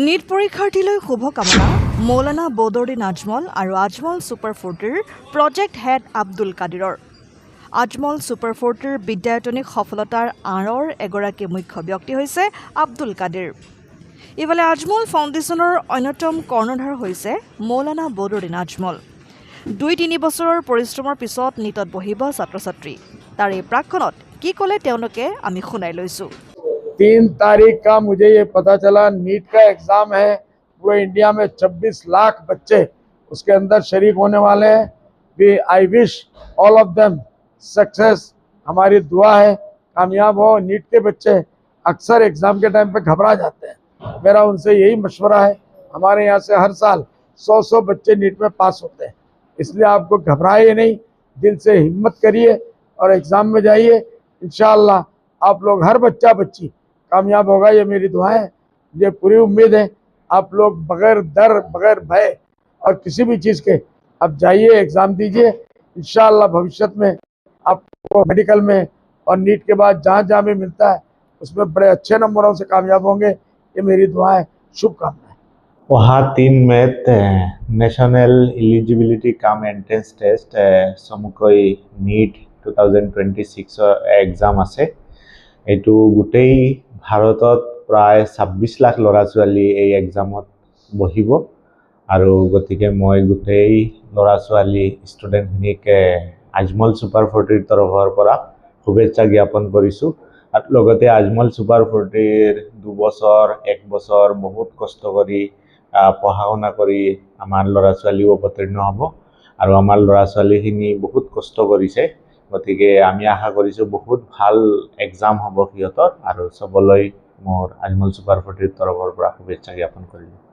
NEET পৰীক্ষাৰ্থীলৈ শুভকামনা মৌলানা বদৰুদ্দিন আজমল আৰু Ajmal super 40ৰ প্ৰজেক্ট হেড আব্দুল কাদিৰৰ। আজমল ছুপাৰ 40ৰ বিদ্যায়তনিক সফলতাৰ আঁৰৰ এগৰাকী মুখ্য ব্যক্তি হৈছে আব্দুল কাদিৰ। ইফালে আজমল ফাউণ্ডেশ্যনৰ অন্যতম কৰ্ণধাৰ হৈছে মৌলানা বদৰুদ্দিন আজমল। 2-3 বছৰৰ পৰিশ্ৰমৰ পিছত নীটত বহিব ছাত্ৰ-ছাত্ৰী। তাৰ এই প্ৰাক্ষণত কি ক'লে তেওঁলোকে আমি শুনাই লৈছোঁ। 3 तारीख का मुझे ये पता चला नीट का एग्ज़ाम है। पूरे इंडिया में 26 लाख बच्चे उसके अंदर शरीक होने वाले हैं। भी I wish all of them success. हमारी दुआ है कामयाब हो। नीट के बच्चे अक्सर एग्ज़ाम के टाइम पे घबरा जाते हैं। मेरा उनसे यही मशवरा है। हमारे यहाँ से हर साल 100 बच्चे नीट में पास होते हैं, इसलिए आपको घबराइए नहीं, दिल से हिम्मत करिए और एग्ज़ाम में जाइए। इंशाअल्लाह आप लोग हर बच्चा बच्ची कामयाब होगा, ये मेरी दुआ है। मुझे पूरी उम्मीद है आप लोग बगैर डर बगैर भय और किसी भी चीज़ के आप जाइए, एग्ज़ाम दीजिए। इंशाअल्लाह भविष्य में आपको मेडिकल में और नीट के बाद जहाँ भी मिलता है उसमें बड़े अच्छे नंबरों से कामयाब होंगे, ये मेरी दुआ है। शुभकामनाएं। वहाँ 3 मेत national eligibility cum entrance test चमुকৈ नीट 2026 एग्जाम আছে। এইটো গোটেই ভাৰতত প্ৰায় 26 লাখ ল'ৰা ছোৱালী এই এক্সামত বহিব আৰু গতিকে মই গোটেই ল'ৰা ছোৱালী ষ্টুডেণ্টখিনিক আজমল ছুপাৰ 40ৰ তৰফৰ পৰা শুভেচ্ছা জ্ঞাপন কৰিছোঁ। আৰু লগতে আজমল ছুপাৰ 40ৰ 2 বছৰ 1 বছৰ বহুত কষ্ট কৰি পঢ়া শুনা কৰি আমাৰ ল'ৰা ছোৱালীও অৱতীৰ্ণ হ'ব আৰু আমাৰ ল'ৰা ছোৱালীখিনি বহুত কষ্ট কৰিছে। গতিকে আমি আশা কৰিছোঁ বহুত ভাল এক্সাম হ'ব সিহঁতৰ আৰু চবলৈ মোৰ আজমল ছুপাৰ 40ৰ তৰফৰ পৰা শুভেচ্ছা জ্ঞাপন কৰিলোঁ।